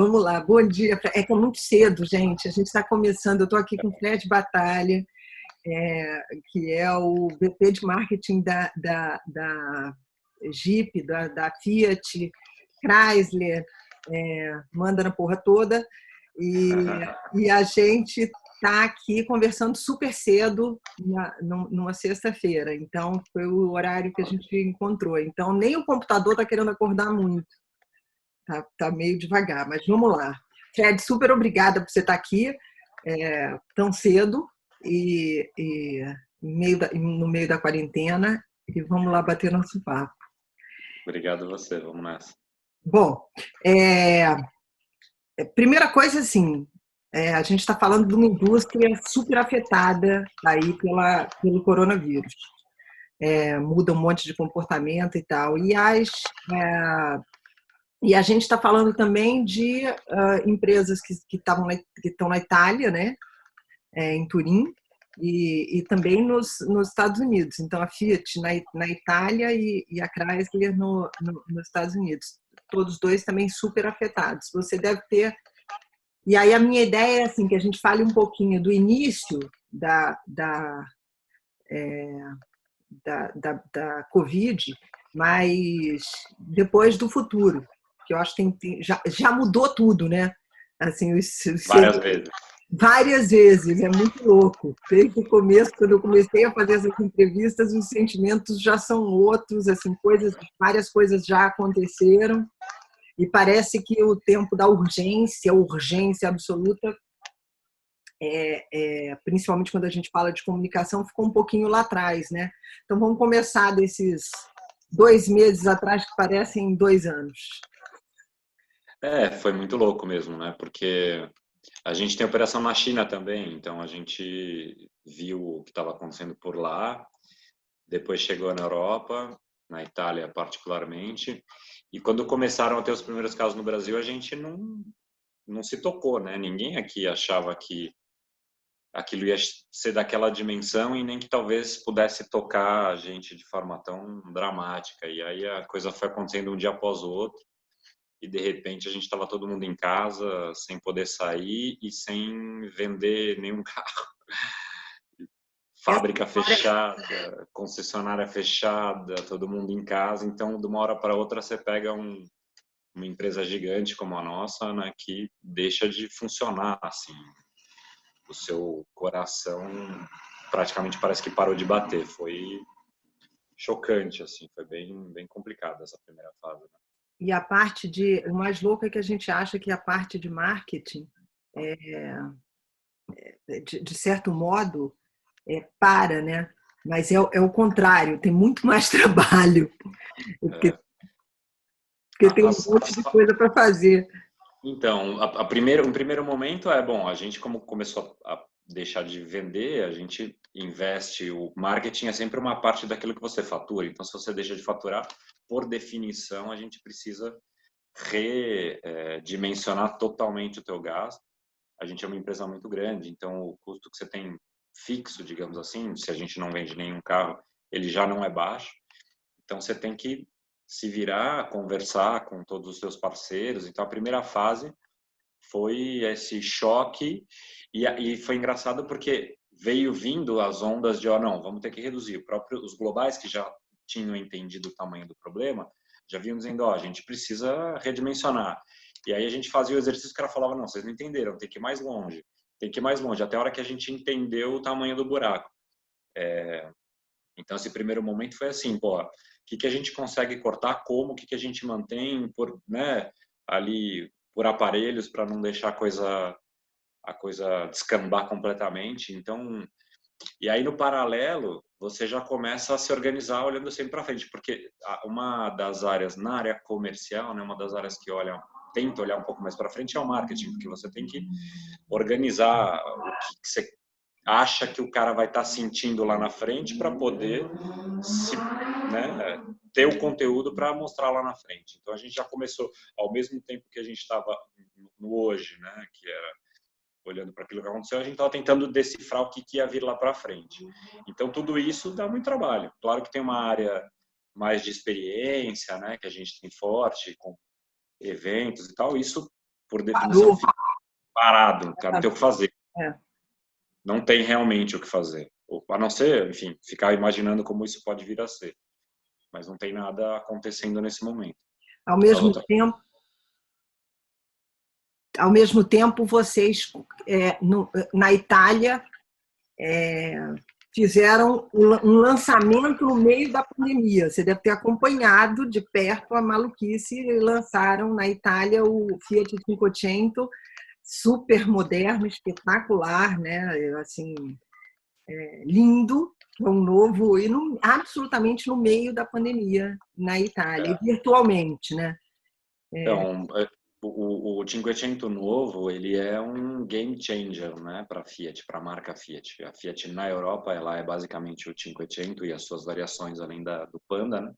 vamos lá. Bom dia. É que é muito cedo, gente. A gente está começando. Eu estou aqui com o Fred Batalha, que é o VP de marketing da Jeep, da Fiat, Chrysler, manda na porra toda. E a gente está aqui conversando super cedo numa sexta-feira. Então, foi o horário que a gente encontrou. Então, nem o computador está querendo acordar muito. Tá meio devagar, mas vamos lá. Fred, super obrigada por você estar aqui tão cedo no meio da quarentena. E vamos lá bater nosso papo. Obrigado a você, vamos nessa. Bom, primeira coisa, assim, a gente está falando de uma indústria super afetada aí pelo coronavírus. Muda um monte de comportamento e tal. E a gente está falando também de empresas que estão na Itália, né? Em Turim, e também nos Estados Unidos. Então, a Fiat na Itália e a Chrysler nos Estados Unidos. Todos dois também super afetados. Você deve ter... E aí a minha ideia é assim, que a gente fale um pouquinho do início da Covid, mas depois do futuro, que eu acho que já mudou tudo, né? Assim, várias vezes, é muito louco. Desde o começo, quando eu comecei a fazer essas entrevistas, os sentimentos já são outros, assim, várias coisas já aconteceram, e parece que o tempo da urgência absoluta, principalmente quando a gente fala de comunicação, ficou um pouquinho lá atrás, né? Então vamos começar desses 2 meses atrás que parecem 2 anos. Foi muito louco mesmo, né? Porque a gente tem operação na China também, então a gente viu o que estava acontecendo por lá, depois chegou na Europa, na Itália particularmente, e quando começaram a ter os primeiros casos no Brasil, a gente não se tocou, né? Ninguém aqui achava que aquilo ia ser daquela dimensão e nem que talvez pudesse tocar a gente de forma tão dramática. E aí a coisa foi acontecendo um dia após o outro e de repente a gente estava todo mundo em casa, sem poder sair e sem vender nenhum carro. Fábrica fechada, concessionária fechada, todo mundo em casa. Então, de uma hora para outra, você pega uma empresa gigante como a nossa, né, que deixa de funcionar, assim. O seu coração praticamente parece que parou de bater. Foi chocante, assim, foi bem complicado essa primeira fase. Né? E o mais louco é que a gente acha que a parte de marketing, de certo modo, para, né? Mas é o contrário, tem muito mais trabalho, porque tem um monte de coisa para fazer. Então, um primeiro momento bom, a gente como começou a deixar de vender, a gente investe, o marketing é sempre uma parte daquilo que você fatura, então se você deixa de faturar, por definição, a gente precisa redimensionar totalmente o teu gasto. A gente é uma empresa muito grande, então o custo que você tem fixo, digamos assim, se a gente não vende nenhum carro, ele já não é baixo, então você tem que se virar, conversar com todos os seus parceiros. Então, a primeira fase foi esse choque e foi engraçado porque veio vindo as ondas de, não, vamos ter que reduzir. Os globais que já tinham entendido o tamanho do problema, já vinham dizendo, a gente precisa redimensionar. E aí a gente fazia o exercício que ela falava, não, vocês não entenderam, tem que ir mais longe. Tem que ir mais longe, até a hora que a gente entendeu o tamanho do buraco. Então, esse primeiro momento foi assim, o que a gente consegue cortar, como, o que a gente mantém por, né, ali por aparelhos para não deixar a coisa descambar completamente. Então, e aí no paralelo, você já começa a se organizar olhando sempre para frente, porque uma das áreas na área comercial, né, uma das áreas que tenta olhar um pouco mais para frente é o marketing, porque você tem que organizar o que você acha que o cara vai estar sentindo lá na frente para poder ter o conteúdo para mostrar lá na frente. Então a gente já começou ao mesmo tempo que a gente estava no hoje, né, que era olhando para aquilo que aconteceu, a gente estava tentando decifrar o que ia vir lá para frente. Então tudo isso dá muito trabalho. Claro que tem uma área mais de experiência, né, que a gente tem forte com eventos e tal. Isso por definição, Parou. fica parado, cara, não tem o que fazer. É. Não tem realmente o que fazer. A não ser, enfim, ficar imaginando como isso pode vir a ser. Mas não tem nada acontecendo nesse momento. Ao mesmo tempo, vocês, na Itália, fizeram um lançamento no meio da pandemia. Você deve ter acompanhado de perto a maluquice e lançaram na Itália o Fiat 500, super moderno, espetacular, né? Assim, lindo, um novo, e absolutamente no meio da pandemia na Itália, e virtualmente, né? Então, o Cinquecento novo, ele é um game changer, né, para a Fiat, para a marca Fiat. A Fiat na Europa, ela é basicamente o Cinquecento e as suas variações além do Panda, né?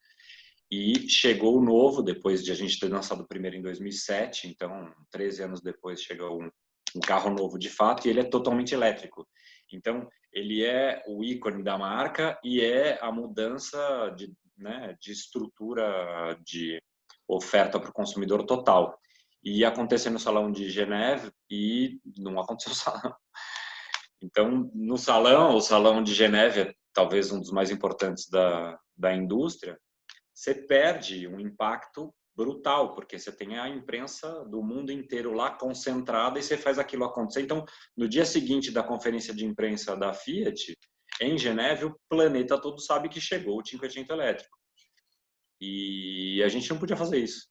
E chegou o novo, depois de a gente ter lançado o primeiro em 2007, então 13 anos depois chegou um carro novo de fato, e ele é totalmente elétrico. Então, ele é o ícone da marca e é a mudança de estrutura de oferta para o consumidor total. E ia acontecer no Salão de Geneve e não aconteceu o salão. Então, no salão, o Salão de Geneve é talvez um dos mais importantes da indústria, você perde um impacto brutal, porque você tem a imprensa do mundo inteiro lá concentrada e você faz aquilo acontecer. Então, no dia seguinte da conferência de imprensa da Fiat, em Geneve, o planeta todo sabe que chegou o Cinquecento elétrico. E a gente não podia fazer isso.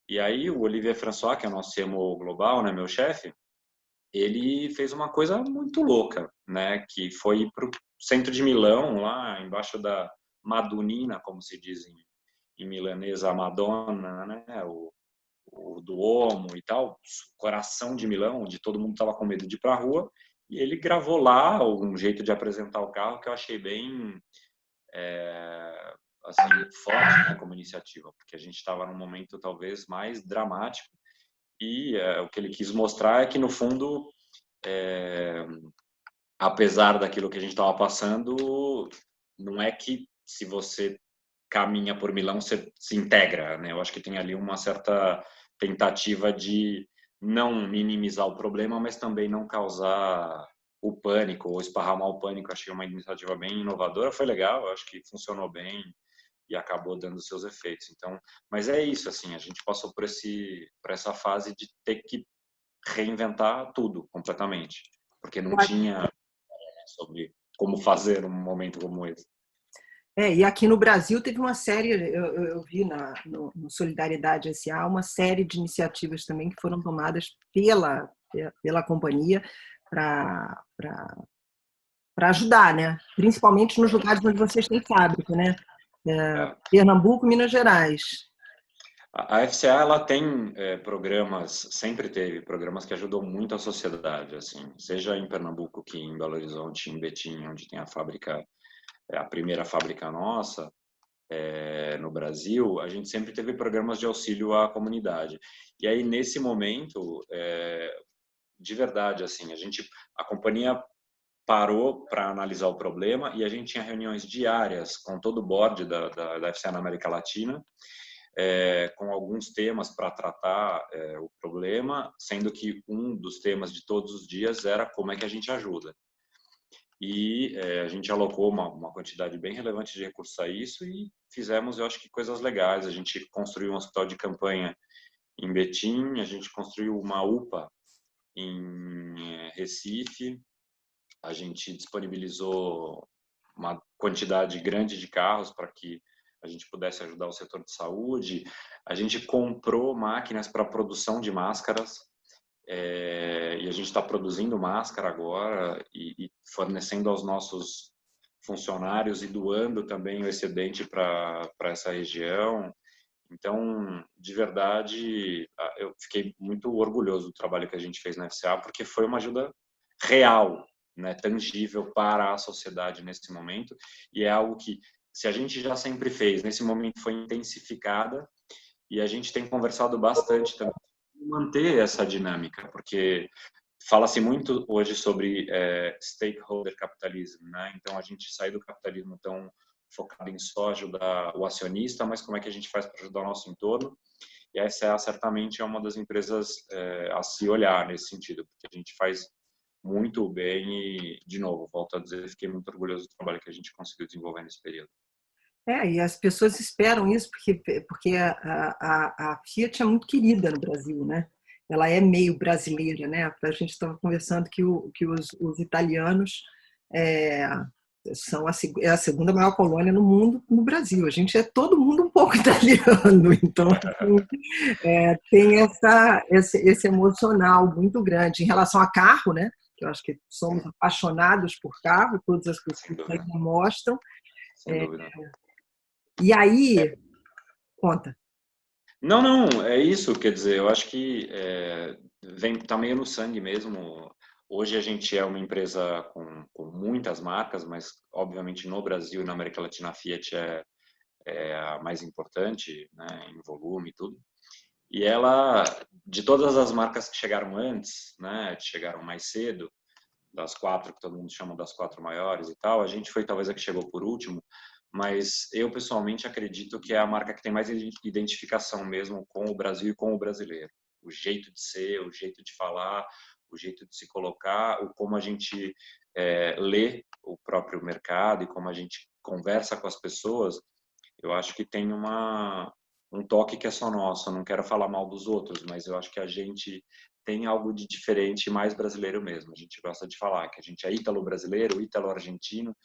E aí o Olivier François, que é o nosso CMO global, né, meu chefe, ele fez uma coisa muito louca, né, que foi para o centro de Milão, lá embaixo da Madonnina, como se diz em milanês, a Madonna, né, o Duomo e tal, coração de Milão, onde todo mundo estava com medo de ir para a rua, e ele gravou lá um jeito de apresentar o carro que eu achei bem assim, forte, né, como iniciativa, porque a gente estava num momento talvez mais dramático e o que ele quis mostrar é que no fundo, apesar daquilo que a gente estava passando, não é que se você caminha por Milão você se integra, né? Eu acho que tem ali uma certa tentativa de não minimizar o problema, mas também não causar o pânico ou esparramar o pânico. Achei uma iniciativa bem inovadora, foi legal, acho que funcionou bem e acabou dando seus efeitos. Então, mas é isso, assim, a gente passou por essa fase de ter que reinventar tudo completamente, porque não tinha sobre como fazer um momento como esse. E aqui no Brasil teve uma série, eu vi no Solidariedade S.A., uma série de iniciativas também que foram tomadas pela companhia para ajudar, né? Principalmente nos lugares onde vocês têm fábrica, né? Pernambuco, Minas Gerais. A FCA ela tem programas, sempre teve programas que ajudam muito a sociedade, assim, seja em Pernambuco, que em Belo Horizonte, em Betim, onde tem a fábrica, a primeira fábrica nossa no Brasil, a gente sempre teve programas de auxílio à comunidade. E aí nesse momento, de verdade, assim, a companhia parou para analisar o problema e a gente tinha reuniões diárias com todo o board da FCA na América Latina, com alguns temas para tratar o problema, sendo que um dos temas de todos os dias era como é que a gente ajuda. E a gente alocou uma quantidade bem relevante de recursos a isso e fizemos, eu acho que, coisas legais. A gente construiu um hospital de campanha em Betim, a gente construiu uma UPA em Recife, a gente disponibilizou uma quantidade grande de carros para que a gente pudesse ajudar o setor de saúde. A gente comprou máquinas para produção de máscaras e a gente está produzindo máscara agora e fornecendo aos nossos funcionários e doando também o excedente para essa região. Então, de verdade, eu fiquei muito orgulhoso do trabalho que a gente fez na FCA, porque foi uma ajuda real, né, tangível para a sociedade nesse momento, e é algo que, se a gente já sempre fez, nesse momento foi intensificada, e a gente tem conversado bastante também manter essa dinâmica, porque fala-se muito hoje sobre stakeholder capitalismo, né? Então a gente sai do capitalismo tão focada em só ajudar o acionista, mas como é que a gente faz para ajudar o nosso entorno. E a SCA certamente é uma das empresas a se olhar nesse sentido, porque a gente faz muito bem e, de novo, volto a dizer, fiquei muito orgulhoso do trabalho que a gente conseguiu desenvolver nesse período. E as pessoas esperam isso porque a Fiat é muito querida no Brasil, né? Ela é meio brasileira, né? A gente estava conversando que os italianos é, são é a segunda maior colônia no mundo, no Brasil. A gente é todo mundo um pouco italiano, então assim, tem esse emocional muito grande em relação a carro, né? Eu acho que somos apaixonados por carro, todas as Sem pessoas aí dúvida. mostram. Sem dúvida. E aí, conta. Não, não, é isso, quer dizer, eu acho que tá meio no sangue mesmo. Hoje a gente é uma empresa com muitas marcas, mas obviamente no Brasil e na América Latina a Fiat é a mais importante, né, em volume e tudo. E ela, de todas as marcas que chegaram antes, né, que chegaram mais cedo, das 4 que todo mundo chama das 4 maiores e tal, a gente foi talvez a que chegou por último, mas eu pessoalmente acredito que é a marca que tem mais identificação mesmo com o Brasil e com o brasileiro. O jeito de ser, o jeito de falar, o jeito de se colocar, o como a gente lê o próprio mercado e como a gente conversa com as pessoas, eu acho que tem um toque que é só nosso. Eu não quero falar mal dos outros, mas eu acho que a gente tem algo de diferente, mais brasileiro mesmo. A gente gosta de falar que a gente é ítalo-brasileiro, ítalo-argentino.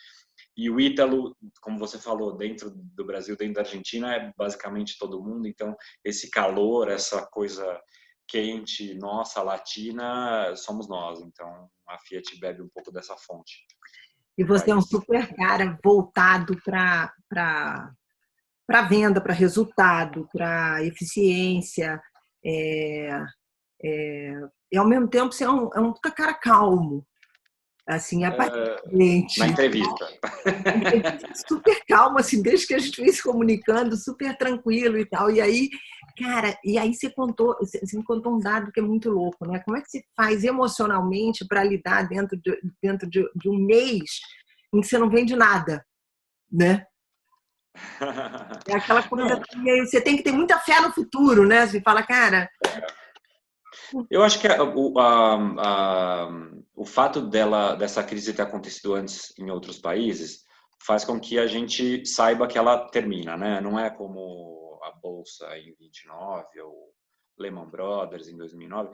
E o ítalo, como você falou, dentro do Brasil, dentro da Argentina, é basicamente todo mundo. Então, esse calor, essa coisa quente, nossa, latina, somos nós. Então, a Fiat bebe um pouco dessa fonte E do você é um país. super cara voltado para venda, para resultado, para eficiência. É, e, ao mesmo tempo, você é um puta cara calmo, assim, Na aparentemente. entrevista. Super calmo, assim, desde que a gente vem se comunicando, super tranquilo e tal. E aí, cara, você me contou um dado que é muito louco, né? Como é que se faz emocionalmente para lidar dentro de um mês em que você não vende nada, né? É aquela coisa Não, assim, meio, você tem que ter muita fé no futuro, né? Você fala, cara, eu acho que o fato dessa crise ter acontecido antes em outros países faz com que a gente saiba que ela termina, né? Não é como a Bolsa em 29 ou Lehman Brothers em 2009,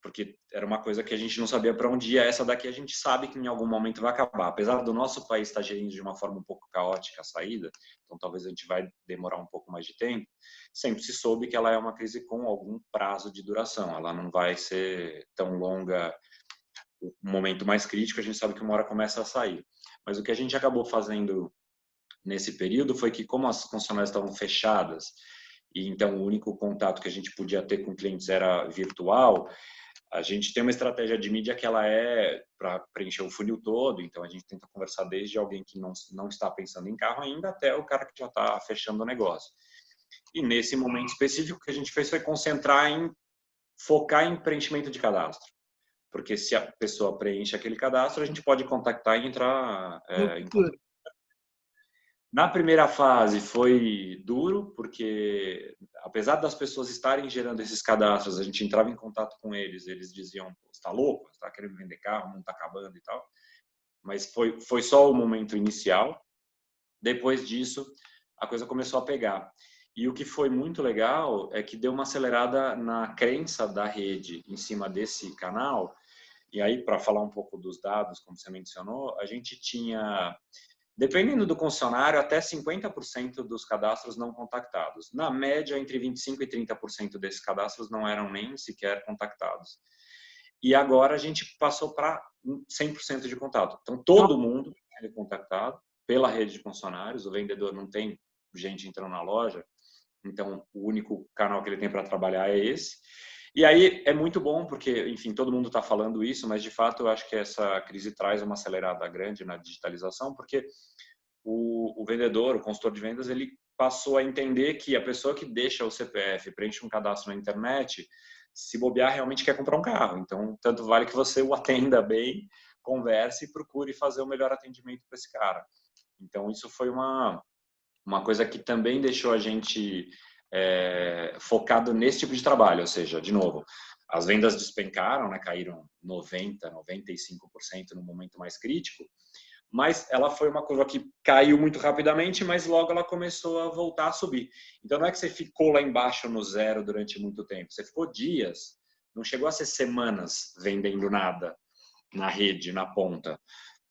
porque era uma coisa que a gente não sabia para onde ia. Essa daqui a gente sabe que em algum momento vai acabar. Apesar do nosso país estar gerindo de uma forma um pouco caótica a saída, então talvez a gente vai demorar um pouco mais de tempo, sempre se soube que ela é uma crise com algum prazo de duração. Ela não vai ser tão longa. O momento mais crítico, a gente sabe que uma hora começa a sair. Mas o que a gente acabou fazendo nesse período foi que, como as concessionárias estavam fechadas, e então o único contato que a gente podia ter com clientes era virtual, a gente tem uma estratégia de mídia que ela é para preencher o funil todo, então a gente tenta conversar desde alguém que não está pensando em carro ainda até o cara que já está fechando o negócio. E nesse momento específico, o que a gente fez foi focar em preenchimento de cadastro. Porque se a pessoa preenche aquele cadastro, a gente pode contactar e entrar no em futuro. contato. Na primeira fase foi duro, porque apesar das pessoas estarem gerando esses cadastros, a gente entrava em contato com eles, eles diziam, você está louco? Você está querendo vender carro, não está acabando e tal. Mas foi só o momento inicial. Depois disso, a coisa começou a pegar. E o que foi muito legal é que deu uma acelerada na crença da rede em cima desse canal. E aí, para falar um pouco dos dados, como você mencionou, a gente tinha, dependendo do concessionário, até 50% dos cadastros não contactados. Na média, entre 25% e 30% desses cadastros não eram nem sequer contactados. E agora a gente passou para 100% de contato. Então, todo mundo é contactado pela rede de concessionários. O vendedor não tem gente entrando na loja, então o único canal que ele tem para trabalhar é esse. E aí é muito bom porque, enfim, todo mundo está falando isso, mas de fato eu acho que essa crise traz uma acelerada grande na digitalização, porque o vendedor, o consultor de vendas, ele passou a entender que a pessoa que deixa o CPF, preenche um cadastro na internet, se bobear, realmente quer comprar um carro. Então, tanto vale que você o atenda bem, converse e procure fazer o melhor atendimento para esse cara. Então, isso foi uma coisa que também deixou a gente focado nesse tipo de trabalho, ou seja, de novo, as vendas despencaram, né, caíram 90%, 95% no momento mais crítico, mas ela foi uma curva que caiu muito rapidamente, mas logo ela começou a voltar a subir. Então não é que você ficou lá embaixo no zero durante muito tempo, você ficou dias, não chegou a ser semanas vendendo nada na rede, na ponta.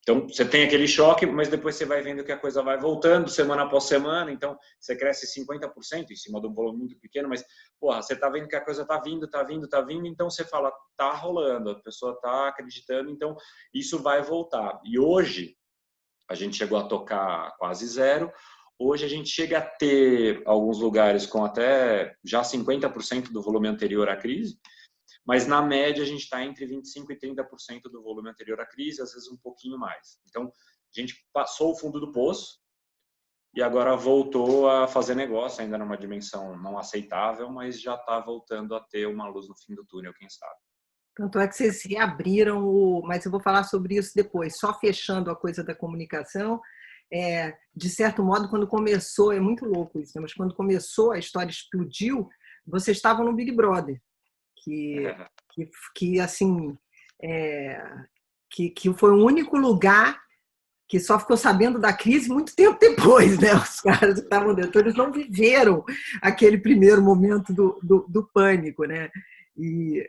Então, você tem aquele choque, mas depois você vai vendo que a coisa vai voltando semana após semana, então você cresce 50% em cima de um volume muito pequeno, mas, porra, você tá vendo que a coisa tá vindo, então você fala, tá rolando, a pessoa tá acreditando, então isso vai voltar. E hoje, a gente chegou a tocar quase zero, hoje a gente chega a ter alguns lugares com até já 50% do volume anterior à crise, mas na média a gente está entre 25% e 30% do volume anterior à crise, às vezes um pouquinho mais. Então, a gente passou o fundo do poço e agora voltou a fazer negócio, ainda numa dimensão não aceitável, mas já está voltando a ter uma luz no fim do túnel, quem sabe. Tanto é que vocês reabriram mas eu vou falar sobre isso depois. Só fechando a coisa da comunicação, de certo modo, quando começou, é muito louco isso, né? Mas quando começou, a história explodiu, vocês estavam no Big Brother, que assim, que foi o único lugar que só ficou sabendo da crise muito tempo depois, né? Os caras que estavam dentro, eles não viveram aquele primeiro momento do pânico, né? E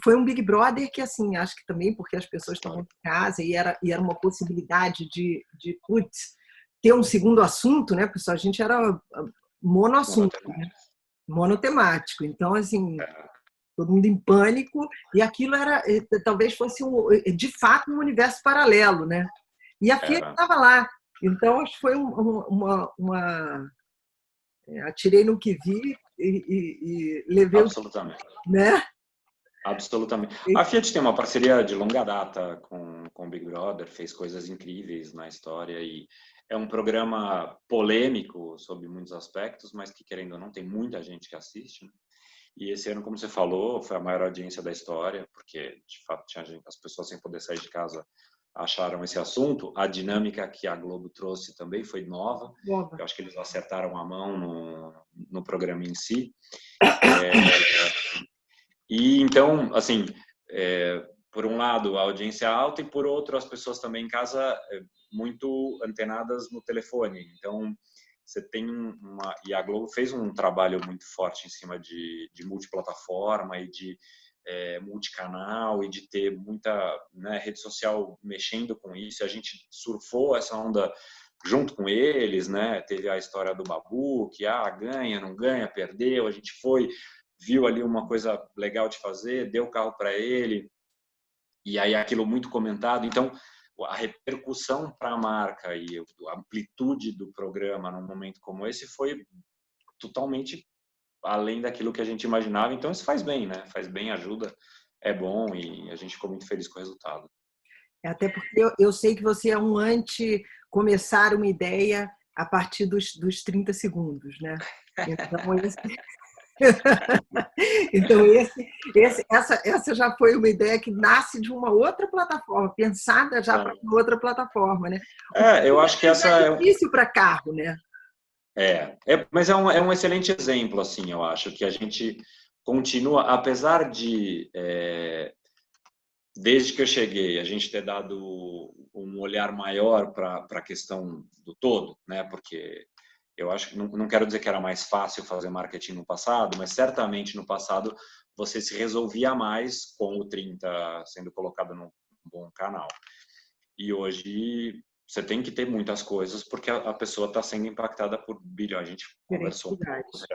foi um Big Brother que, assim, acho que também porque as pessoas estavam em casa e era uma possibilidade de putz, ter um segundo assunto, né? Porque só a gente era monoassunto, né? Monotemático. Então, assim, todo mundo em pânico, e aquilo era, talvez fosse, de fato, um universo paralelo, né? E a Fiat estava lá. Então, acho que foi atirei no que vi e levei Absolutamente. né? Absolutamente. A Fiat tem uma parceria de longa data com o Big Brother, fez coisas incríveis na história e é um programa polêmico sobre muitos aspectos, mas que, querendo ou não, tem muita gente que assiste, né? E esse ano, como você falou, foi a maior audiência da história, porque, de fato, tinha gente, as pessoas sem poder sair de casa acharam esse assunto. A dinâmica que a Globo trouxe também foi nova. Eu acho que eles acertaram a mão no programa em si. E então, assim, por um lado, a audiência alta e por outro, as pessoas também em casa muito antenadas no telefone. Então, você tem e a Globo fez um trabalho muito forte em cima de multiplataforma e de multicanal e de ter muita, né, rede social mexendo com isso. A gente surfou essa onda junto com eles, né? Teve a história do Babu, que ganha, não ganha, perdeu. A gente foi, viu ali uma coisa legal de fazer, deu o carro para ele, e aí aquilo muito comentado. Então, a repercussão para a marca e a amplitude do programa num momento como esse foi totalmente além daquilo que a gente imaginava. Então, isso faz bem, né? Faz bem, ajuda, é bom e a gente ficou muito feliz com o resultado. Até porque eu sei que você é um anti-começar uma ideia a partir dos 30 segundos, né? Então, essa já foi uma ideia que nasce de uma outra plataforma, pensada já para uma outra plataforma, né? Eu acho que essa é difícil para carro, né? Mas é um excelente exemplo, assim, eu acho, que a gente continua, apesar de, desde que eu cheguei, a gente ter dado um olhar maior para a questão do todo, né? Porque eu acho que não quero dizer que era mais fácil fazer marketing no passado, mas certamente no passado você se resolvia mais com o 30 sendo colocado num bom canal. E hoje você tem que ter muitas coisas porque a pessoa está sendo impactada por bilhões. A gente conversou um pouco. Você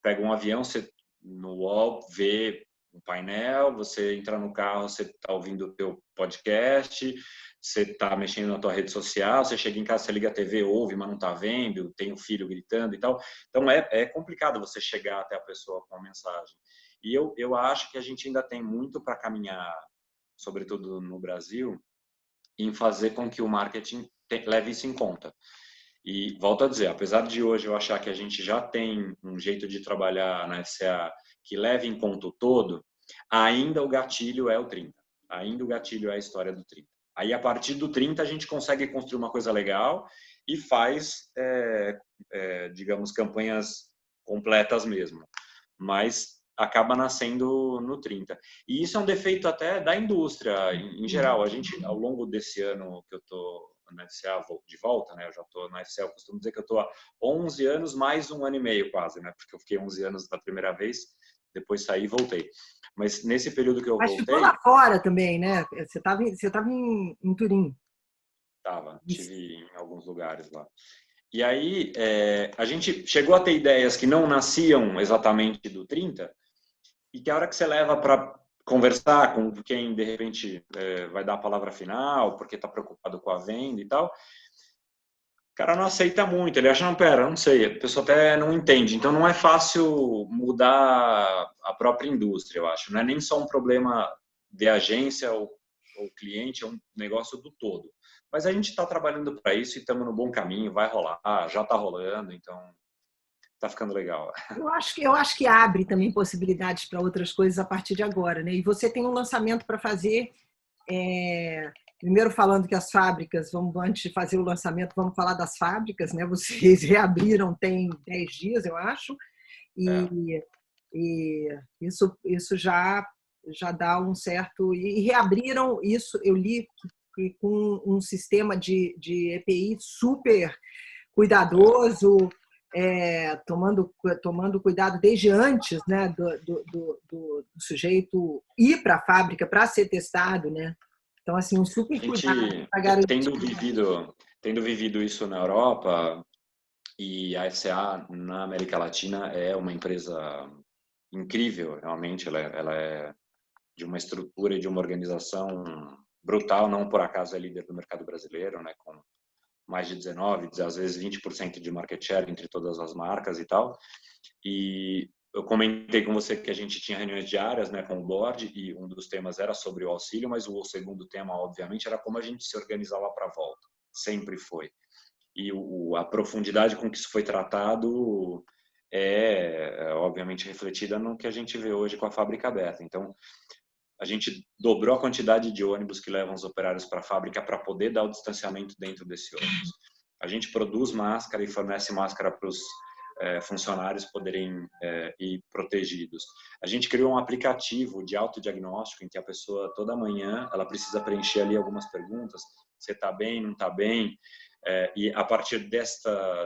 pega um avião, você no UOL vê um painel, você entra no carro, você está ouvindo o teu podcast, você está mexendo na tua rede social, você chega em casa, você liga a TV, ouve, mas não está vendo, tem o filho gritando e tal. Então, é complicado você chegar até a pessoa com a mensagem. E eu acho que a gente ainda tem muito para caminhar, sobretudo no Brasil, em fazer com que o marketing leve isso em conta. E volto a dizer, apesar de hoje eu achar que a gente já tem um jeito de trabalhar na FCA que leve em conta o todo, ainda o gatilho é o 30. Ainda o gatilho é a história do 30. Aí, a partir do 30, a gente consegue construir uma coisa legal e faz, digamos, campanhas completas mesmo. Mas acaba nascendo no 30. E isso é um defeito até da indústria, em geral. A gente, ao longo desse ano que eu estou na FCA de volta, né? Eu já estou na FCA, eu costumo dizer que eu estou há 11 anos, mais um ano e meio quase, né? Porque eu fiquei 11 anos da primeira vez, depois saí e voltei. Mas nesse período que eu Mas ficou voltei, lá fora também, né? Você tava em Turim. tive em alguns lugares lá. E aí, a gente chegou a ter ideias que não nasciam exatamente do 30, e que a hora que você leva para conversar com quem, de repente, vai dar a palavra final, porque está preocupado com a venda e tal, o cara não aceita muito. Ele acha, não, pera, não sei, a pessoa até não entende. Então, não é fácil mudar a própria indústria, eu acho. Não é nem só um problema de agência ou cliente, é um negócio do todo. Mas a gente está trabalhando para isso e estamos no bom caminho, vai rolar, já está rolando, então está ficando legal. Eu acho que abre também possibilidades para outras coisas a partir de agora, né? E você tem um lançamento para fazer. Primeiro falando que as fábricas, antes de fazer o lançamento, vamos falar das fábricas, né? Vocês reabriram tem 10 dias, eu acho, e, e isso já dá um certo. E reabriram isso, eu li que com um sistema de EPI super cuidadoso, tomando cuidado desde antes, né, do sujeito ir para a fábrica para ser testado, né? Então, assim, um super A cuidado gente, para garantir. tendo vivido isso na Europa, e a FCA na América Latina é uma empresa incrível, realmente. Ela é de uma estrutura e de uma organização brutal, não por acaso é líder do mercado brasileiro, né, com mais de 19, às vezes 20% de market share entre todas as marcas e tal. E eu comentei com você que a gente tinha reuniões diárias, né, com o board, e um dos temas era sobre o auxílio, mas o segundo tema, obviamente, era como a gente se organizava para a volta. Sempre foi. E a profundidade com que isso foi tratado obviamente refletida no que a gente vê hoje com a fábrica aberta. Então, a gente dobrou a quantidade de ônibus que levam os operários para a fábrica para poder dar o distanciamento dentro desse ônibus. A gente produz máscara e fornece máscara para os funcionários poderem ir protegidos. A gente criou um aplicativo de autodiagnóstico em que a pessoa, toda manhã, ela precisa preencher ali algumas perguntas. Você está bem, não está bem? E a partir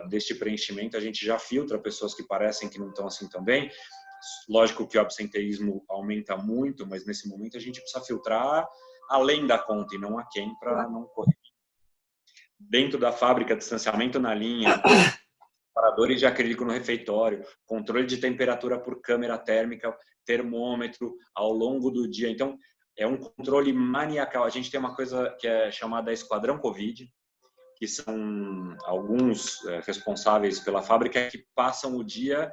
deste preenchimento, a gente já filtra pessoas que parecem que não estão assim tão bem. Lógico que o absenteísmo aumenta muito, mas nesse momento a gente precisa filtrar além da conta e não a quem, para não correr. Dentro da fábrica, distanciamento na linha, separadores de acrílico no refeitório, controle de temperatura por câmera térmica, termômetro ao longo do dia. Então, é um controle maniacal. A gente tem uma coisa que é chamada Esquadrão Covid, que são alguns responsáveis pela fábrica que passam o dia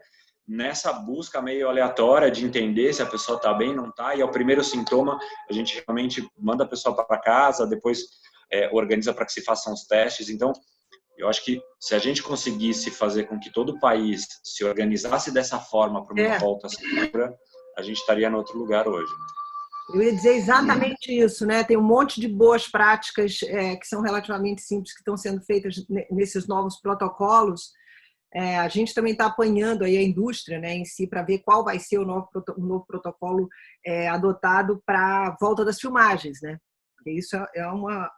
nessa busca meio aleatória de entender se a pessoa está bem, não está, e ao primeiro sintoma a gente realmente manda a pessoa para casa, depois organiza para que se façam os testes. Então, eu acho que se a gente conseguisse fazer com que todo o país se organizasse dessa forma para uma volta segura, a gente estaria em outro lugar hoje. Eu ia dizer exatamente isso, né? Tem um monte de boas práticas que são relativamente simples que estão sendo feitas nesses novos protocolos. A gente também está apanhando aí a indústria, né, em si, para ver qual vai ser o novo protocolo adotado para a volta das filmagens, né? Porque isso é uma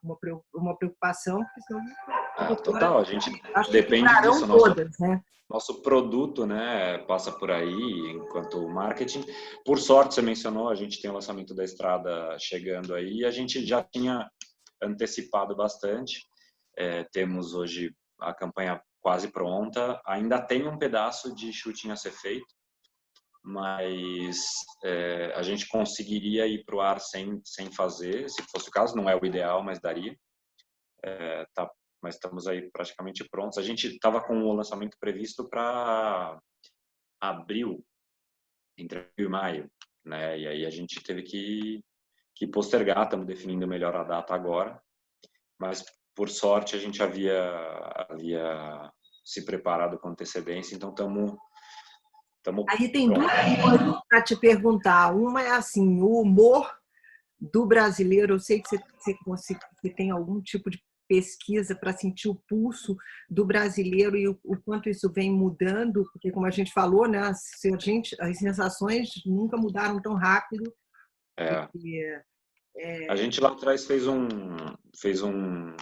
preocupação, porque senão total, a gente acho que depende disso. todas, né? Nosso produto, né, passa por aí enquanto marketing. Por sorte, você mencionou, a gente tem o lançamento da Estrada chegando aí e a gente já tinha antecipado bastante. Temos hoje a campanha quase pronta. Ainda tem um pedaço de shooting a ser feito, mas a gente conseguiria ir para o ar sem fazer, se fosse o caso. Não é o ideal, mas daria. Mas estamos aí praticamente prontos. A gente estava com o lançamento previsto para abril, entre abril e maio, né? E aí a gente teve que postergar. Estamos definindo melhor a data agora, mas por sorte a gente havia se preparado com antecedência, então estamos aí tem duas coisas para te perguntar. Uma é assim, o humor do brasileiro? Eu sei que você tem algum tipo de pesquisa para sentir o pulso do brasileiro e o quanto isso vem mudando, porque como a gente falou, né, as sensações nunca mudaram tão rápido. É. E, A gente lá atrás fez uma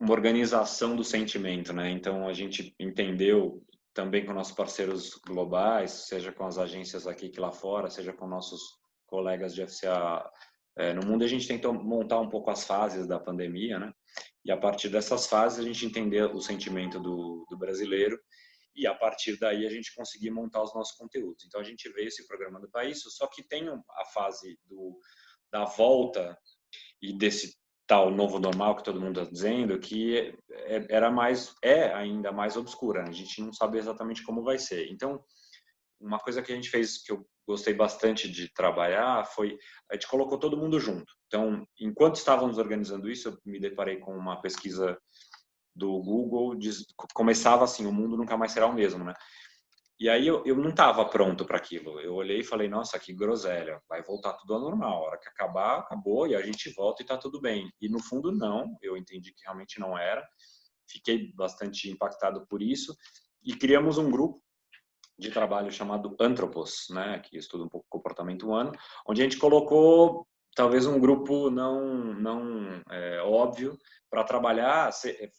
organização do sentimento, né? Então a gente entendeu também com nossos parceiros globais, seja com as agências aqui que lá fora, seja com nossos colegas de FCA no mundo, a gente tentou montar um pouco as fases da pandemia, né? E a partir dessas fases a gente entender o sentimento do brasileiro e a partir daí a gente conseguir montar os nossos conteúdos. Então a gente veio se programando para isso, só que tem a fase da volta e desse tal novo normal que todo mundo está dizendo, que é ainda mais obscura, né? A gente não sabe exatamente como vai ser. Então, uma coisa que a gente fez que eu gostei bastante de trabalhar foi a gente colocou todo mundo junto. Então, enquanto estávamos organizando isso, eu me deparei com uma pesquisa do Google, começava assim, o mundo nunca mais será o mesmo, né? E aí eu não estava pronto para aquilo. Eu olhei e falei, nossa, que groselha, vai voltar tudo ao normal. A hora que acabar, acabou e a gente volta e está tudo bem. E no fundo, não. Eu entendi que realmente não era. Fiquei bastante impactado por isso. E criamos um grupo de trabalho chamado Anthropos, né, que estuda um pouco o comportamento humano, onde a gente colocou talvez um grupo não óbvio para trabalhar.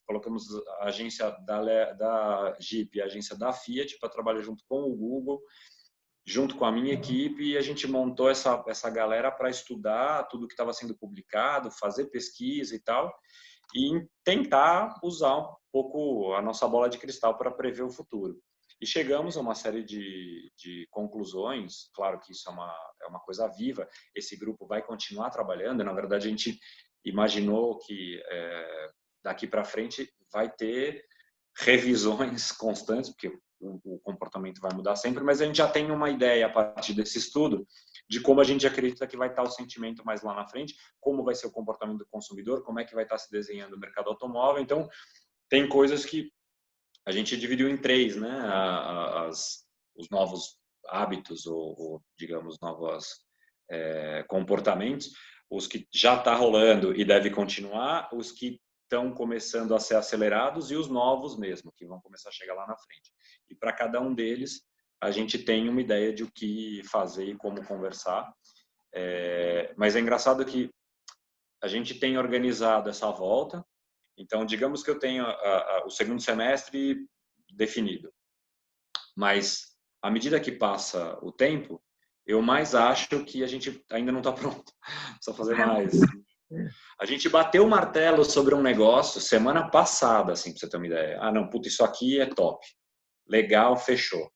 Colocamos a agência da Jeep e a agência da Fiat para trabalhar junto com o Google, junto com a minha equipe, e a gente montou essa galera para estudar tudo que estava sendo publicado, fazer pesquisa e tal, e tentar usar um pouco a nossa bola de cristal para prever o futuro. E chegamos a uma série de conclusões. Claro que isso é uma coisa viva, esse grupo vai continuar trabalhando. Na verdade, a gente imaginou que daqui para frente vai ter revisões constantes, porque o comportamento vai mudar sempre, mas a gente já tem uma ideia a partir desse estudo de como a gente acredita que vai estar o sentimento mais lá na frente, como vai ser o comportamento do consumidor, como é que vai estar se desenhando o mercado automóvel. Então, tem coisas que a gente dividiu em três, né? Os novos hábitos ou digamos, novos comportamentos, os que já está rolando e deve continuar, os que estão começando a ser acelerados e os novos mesmo, que vão começar a chegar lá na frente. E para cada um deles, a gente tem uma ideia de o que fazer e como conversar. Mas é engraçado que a gente tem organizado essa volta. Então, digamos que eu tenho o segundo semestre definido, mas à medida que passa o tempo, eu mais acho que a gente ainda não está pronto. Precisa fazer mais. A gente bateu o martelo sobre um negócio semana passada, assim, para você ter uma ideia. Ah, não, puta, isso aqui é top. Legal, fechou.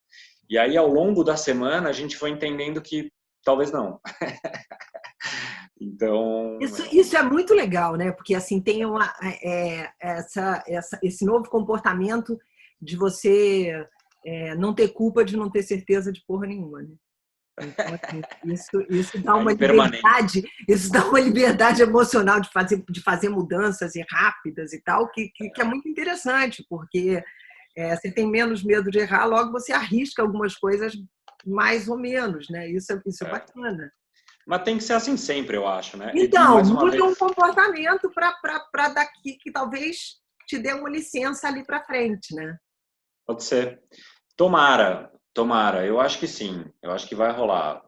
E aí, ao longo da semana, a gente foi entendendo que talvez não. Então... Isso é muito legal, né? Porque assim tem esse novo comportamento de você não ter culpa de não ter certeza de porra nenhuma, né? Então, assim, isso dá uma liberdade, isso dá uma liberdade emocional de fazer mudanças e rápidas e tal, que é muito interessante, porque você tem menos medo de errar, logo você arrisca algumas coisas mais ou menos, né? Isso é bacana. Mas tem que ser assim sempre, eu acho, né? Então, muda um comportamento para daqui que talvez te dê uma licença ali para frente, né? Pode ser. Tomara. Eu acho que sim. Eu acho que vai rolar.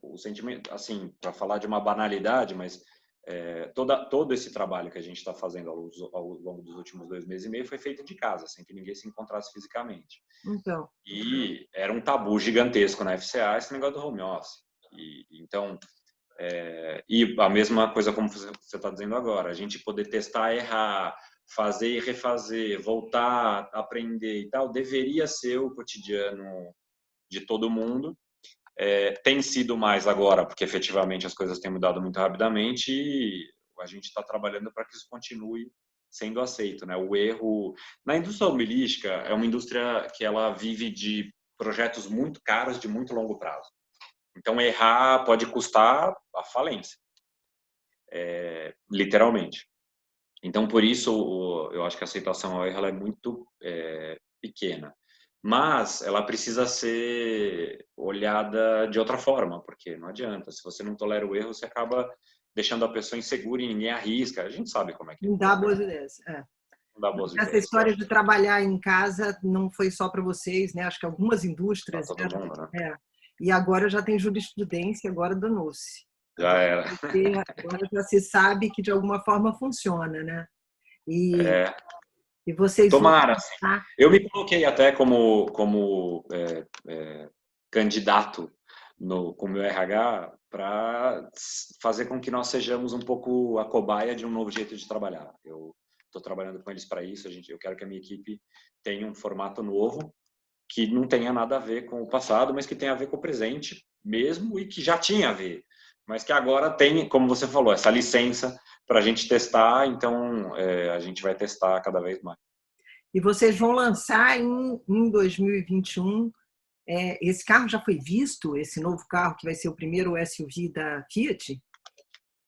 O sentimento, assim, para falar de uma banalidade, mas todo esse trabalho que a gente está fazendo ao longo dos últimos 2 meses e meio foi feito de casa, sem que ninguém se encontrasse fisicamente. Então. E era um tabu gigantesco na FCA esse negócio do home office. Então, e a mesma coisa como você está dizendo agora, a gente poder testar, errar, fazer e refazer, voltar, aprender e tal, deveria ser o cotidiano de todo mundo. Tem sido mais agora, porque efetivamente as coisas têm mudado muito rapidamente e a gente está trabalhando para que isso continue sendo aceito, né? O erro na indústria automobilística é uma indústria que ela vive de projetos muito caros de muito longo prazo. Então errar pode custar a falência, literalmente. Então por isso eu acho que a aceitação ao erro ela é muito pequena. mas ela precisa ser olhada de outra forma, porque não adianta. Se você não tolera o erro, você acaba deixando a pessoa insegura e ninguém arrisca. A gente sabe como é que é. Não dá boas ideias. Não dá boas Essa ideias. Eu história acho de que trabalhar em casa não foi só para vocês, né? Acho que algumas para indústrias, todo mundo, né? e agora já tem jurisprudência, agora danou-se. Já era. Agora já se sabe que de alguma forma funciona, né? E, É, e vocês vão tomara, sim. tá? Eu me coloquei até como candidato com o meu RH para fazer com que nós sejamos um pouco a cobaia de um novo jeito de trabalhar. Eu estou trabalhando com eles para isso. Eu quero que a minha equipe tenha um formato novo que não tenha nada a ver com o passado, mas que tenha a ver com o presente mesmo e que já tinha a ver, mas que agora tem, como você falou, essa licença para a gente testar. Então, a gente vai testar cada vez mais. E vocês vão lançar em 2021. Esse carro já foi visto, esse novo carro que vai ser o primeiro SUV da Fiat?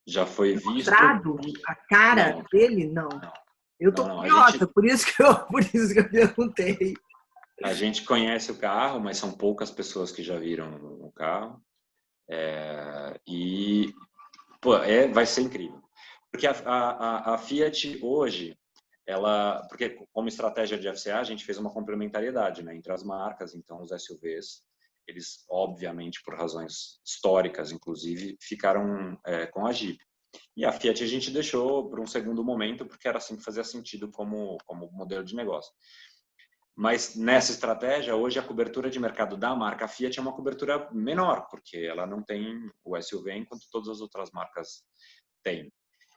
Já foi visto? Mostrado a cara Não, dele? Não. não, Eu estou não. curiosa, por isso que eu perguntei. A gente conhece o carro, mas são poucas pessoas que já viram o carro. E pô, vai ser incrível. Porque a Fiat hoje, porque como estratégia de FCA, a gente fez uma complementariedade, né, entre as marcas. Então, os SUVs, eles, obviamente, por razões históricas, inclusive, ficaram com a Jeep. E a Fiat a gente deixou para um segundo momento, porque era assim que fazia sentido como modelo de negócio. Mas nessa estratégia, hoje a cobertura de mercado da marca Fiat é uma cobertura menor, porque ela não tem o SUV enquanto todas as outras marcas têm.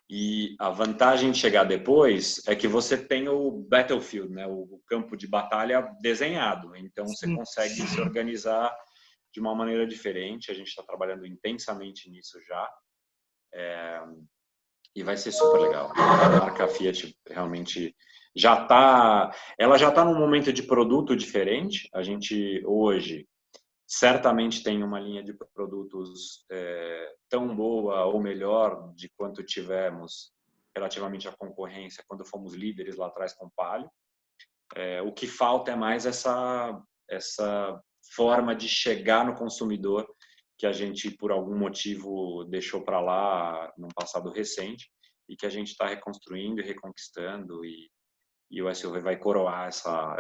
E a vantagem de chegar depois é que você tem o battlefield, né, o campo de batalha desenhado. Então você Sim. consegue se organizar de uma maneira diferente. A gente está trabalhando intensamente nisso já. E vai ser super legal. A marca Fiat realmente ela já está num momento de produto diferente. A gente hoje certamente tem uma linha de produtos tão boa ou melhor de quanto tivemos relativamente à concorrência quando fomos líderes lá atrás com o Palio. O que falta é mais essa forma de chegar no consumidor que a gente, por algum motivo, deixou para lá num passado recente e que a gente está reconstruindo e reconquistando, e o SUV vai coroar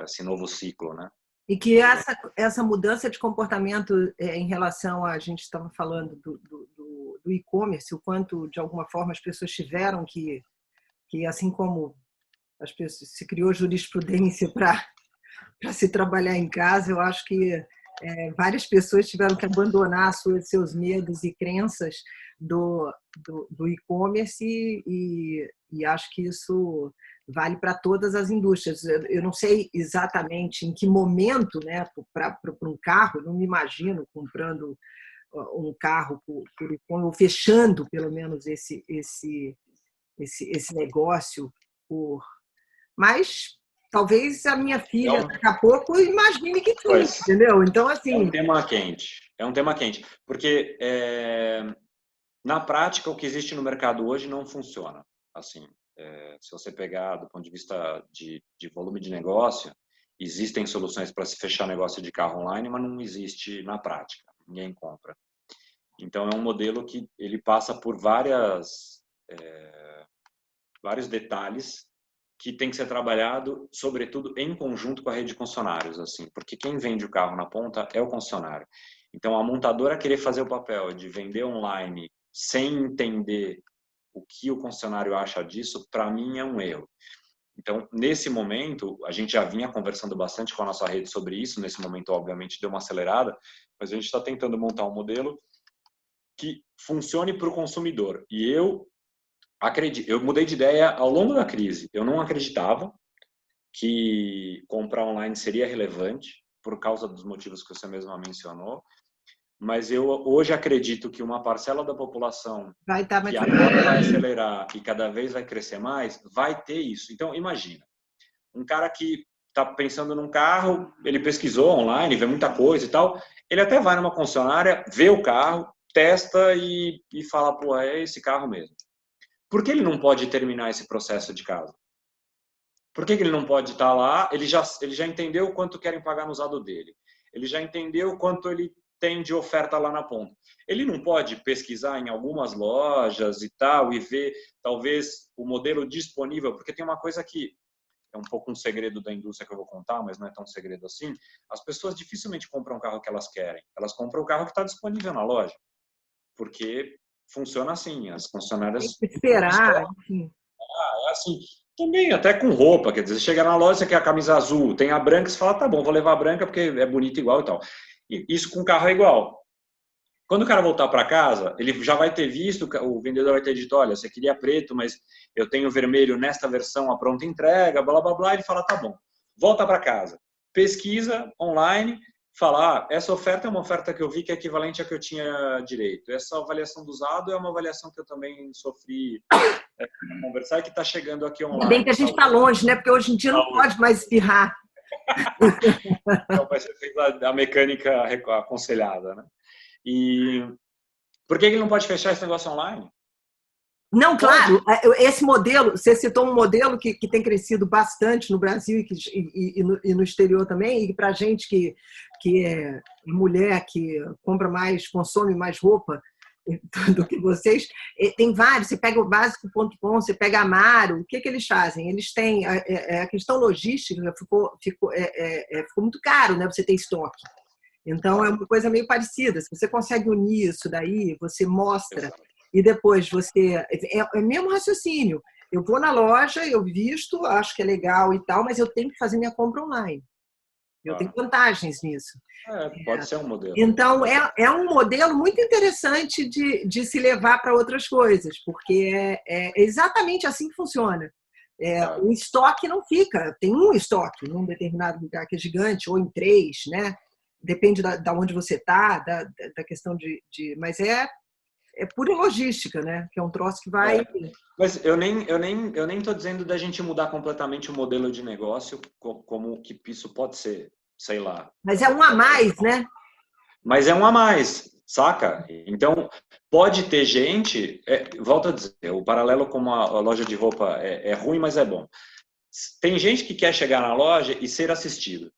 esse novo ciclo, né? E que essa mudança de comportamento em relação a gente estava falando do e-commerce, o quanto, de alguma forma, as pessoas tiveram que assim como as pessoas, se criou jurisprudência para se trabalhar em casa, eu acho que várias pessoas tiveram que abandonar seus medos e crenças do e-commerce e acho que isso vale para todas as indústrias. Eu não sei exatamente em que momento, né, para um carro, eu não me imagino comprando um carro por e-commerce, ou fechando pelo menos esse negócio mas talvez a minha filha Então, daqui a pouco imagine que sim, pois, entendeu? Então é um assim, tema quente. É um tema quente, porque na prática o que existe no mercado hoje não funciona. Assim, se você pegar do ponto de vista de volume de negócio, existem soluções para se fechar negócio de carro online, mas não existe na prática. Ninguém compra. Então é um modelo que ele passa por vários detalhes que tem que ser trabalhado, sobretudo em conjunto com a rede de concessionários, assim, porque quem vende o carro na ponta é o concessionário. Então, a montadora querer fazer o papel de vender online sem entender o que o concessionário acha disso, para mim é um erro. Então, nesse momento, a gente já vinha conversando bastante com a nossa rede sobre isso. Nesse momento, obviamente, deu uma acelerada, mas a gente está tentando montar um modelo que funcione para o consumidor. E eu mudei de ideia ao longo da crise. Eu não acreditava que comprar online seria relevante por causa dos motivos que você mesma mencionou, mas eu hoje acredito que uma parcela da população vai estar que mais agora vai acelerar e cada vez vai crescer mais, vai ter isso. Então, imagina, um cara que está pensando num carro, ele pesquisou online, vê muita coisa e tal, ele até vai numa concessionária, vê o carro, testa e fala, pô, é esse carro mesmo. Por que ele não pode terminar esse processo de casa? Por que ele não pode estar lá? Ele já entendeu quanto querem pagar no usado dele. Ele já entendeu quanto ele tem de oferta lá na ponta. Ele não pode pesquisar em algumas lojas e tal e ver, talvez, o modelo disponível, porque tem uma coisa que é um pouco um segredo da indústria que eu vou contar, mas não é tão segredo assim. As pessoas dificilmente compram o carro que elas querem. Elas compram o carro que está disponível na loja, porque funciona assim. As concessionárias... Tem que esperar, enfim. É assim, também até com roupa, quer dizer, você chega na loja, você quer a camisa azul, tem a branca, você fala, tá bom, vou levar a branca porque é bonita igual e tal. E isso com o carro é igual. Quando o cara voltar para casa, ele já vai ter visto, o vendedor vai ter dito, olha, você queria preto, mas eu tenho vermelho nesta versão, a pronta entrega, blá, blá, blá, ele fala, tá bom. Volta para casa, pesquisa online, fala, essa oferta é uma oferta que eu vi que é equivalente à que eu tinha direito. Essa avaliação do usado é uma avaliação que eu também sofri conversar e que está chegando aqui Ainda bem online. que a gente está longe, né? Porque hoje em dia não pode mais espirrar. Então, você fez a mecânica aconselhada, né? E por que ele não pode fechar esse negócio online? Não, claro, esse modelo, você citou um modelo que tem crescido bastante no Brasil e no exterior também, e para a gente que é mulher, que compra mais, consome mais roupa do que vocês, tem vários, você pega o básico.com, você pega a Amaro, o que eles fazem? Eles têm, a questão logística ficou muito caro, né, você ter estoque. Então, é uma coisa meio parecida. Se você consegue unir isso daí, você mostra, e depois você... É o mesmo raciocínio. Eu vou na loja, eu visto, acho que é legal e tal, mas eu tenho que fazer minha compra online. Eu tenho vantagens nisso. Pode ser um modelo. Então, é um modelo muito interessante de se levar para outras coisas, porque é exatamente assim que funciona. O estoque não fica, tem um estoque num determinado lugar que é gigante, ou em 3, né? Depende da onde você está, da questão mas é pura logística, né? Que é um troço que vai... Mas eu nem estou dizendo da gente mudar completamente o modelo de negócio, como que isso pode ser, sei lá. Mas é um a mais, né? Mas é um a mais, saca? Então, pode ter gente... volto a dizer, o paralelo com a loja de roupa é ruim, mas é bom. Tem gente que quer chegar na loja e ser assistido.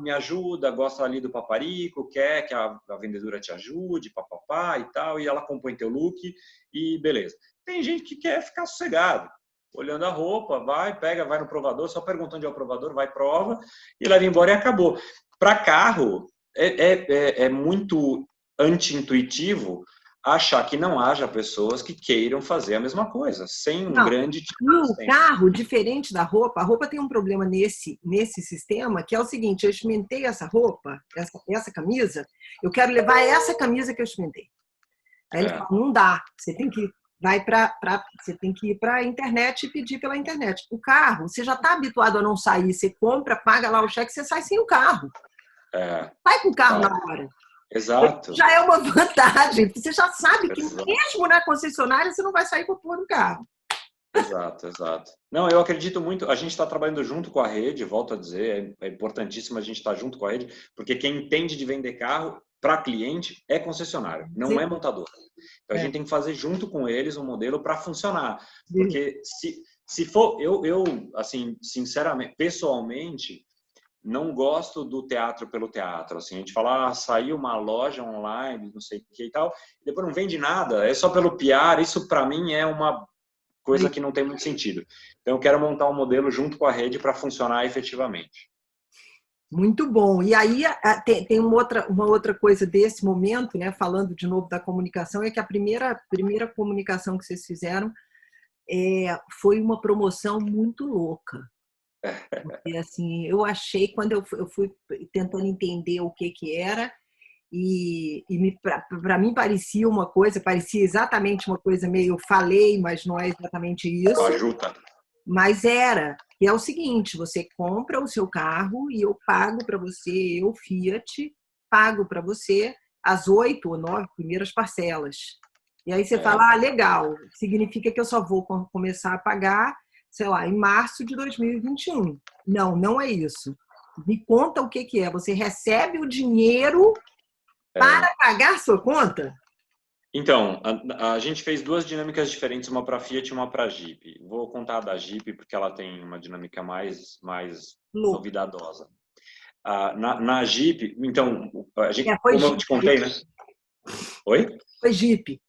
Me ajuda, gosta ali do paparico, quer que a vendedora te ajude, papapá e tal, e ela compõe teu look e beleza. Tem gente que quer ficar sossegado, olhando a roupa, vai no provador, só pergunta onde é o provador, vai, prova e leva embora e acabou. Para carro, é muito anti-intuitivo achar que não haja pessoas que queiram fazer a mesma coisa, sem um grande... No carro, diferente da roupa, a roupa tem um problema nesse sistema, que é o seguinte, eu experimentei essa roupa, essa camisa, eu quero levar essa camisa que eu experimentei. Aí ele fala, não dá, você tem que ir para a internet e pedir pela internet. O carro, você já está habituado a não sair, você compra, paga lá o cheque, você sai sem o carro. Vai com o carro na hora. Exato. Já é uma vantagem. Você já sabe que mesmo na concessionária você não vai sair com o pôr no carro. Exato. Não, eu acredito muito. A gente está trabalhando junto com a rede, volto a dizer, é importantíssimo a gente estar junto com a rede, porque quem entende de vender carro para cliente é concessionário, não é montador. Então a gente tem que fazer junto com eles um modelo para funcionar. Porque se for, eu assim, sinceramente, pessoalmente, não gosto do teatro pelo teatro. Assim, a gente fala, saiu uma loja online, não sei o que e tal, e depois não vende nada, é só pelo PR. Isso, para mim, é uma coisa que não tem muito sentido. Então, eu quero montar um modelo junto com a rede para funcionar efetivamente. Muito bom. E aí tem uma outra coisa desse momento, né? Falando de novo da comunicação, é que a primeira comunicação que vocês fizeram foi uma promoção muito louca. Porque, assim, eu achei, quando eu fui tentando entender o que era, e para mim parecia exatamente uma coisa meio falei, mas não é exatamente isso. Ajuda. Mas que é o seguinte, você compra o seu carro e eu pago para você, eu, Fiat, pago para você as 8 ou 9 primeiras parcelas. E aí você fala, legal, significa que eu só vou começar a pagar, sei lá, em março de 2021. Não é isso. Me conta o que é. Você recebe o dinheiro para pagar sua conta? Então, a gente fez duas dinâmicas diferentes, uma para Fiat e uma para Jeep. Vou contar da Jeep porque ela tem uma dinâmica mais novidadosa. Na Jeep, então, Foi como eu Jeep. te contei, né? Oi? Foi Jeep.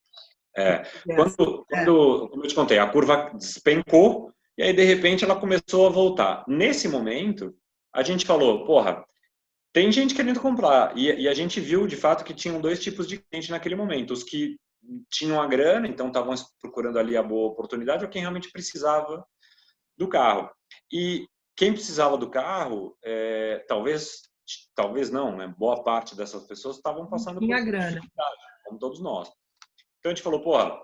Como eu te contei, a curva despencou e aí, de repente, ela começou a voltar. Nesse momento, a gente falou, porra, tem gente querendo comprar. E a gente viu, de fato, que tinham dois tipos de cliente naquele momento. Os que tinham a grana, então estavam procurando ali a boa oportunidade, ou quem realmente precisava do carro. E quem precisava do carro, talvez não, né? Boa parte dessas pessoas estavam passando por dificuldade, como todos nós. Então a gente falou, porra,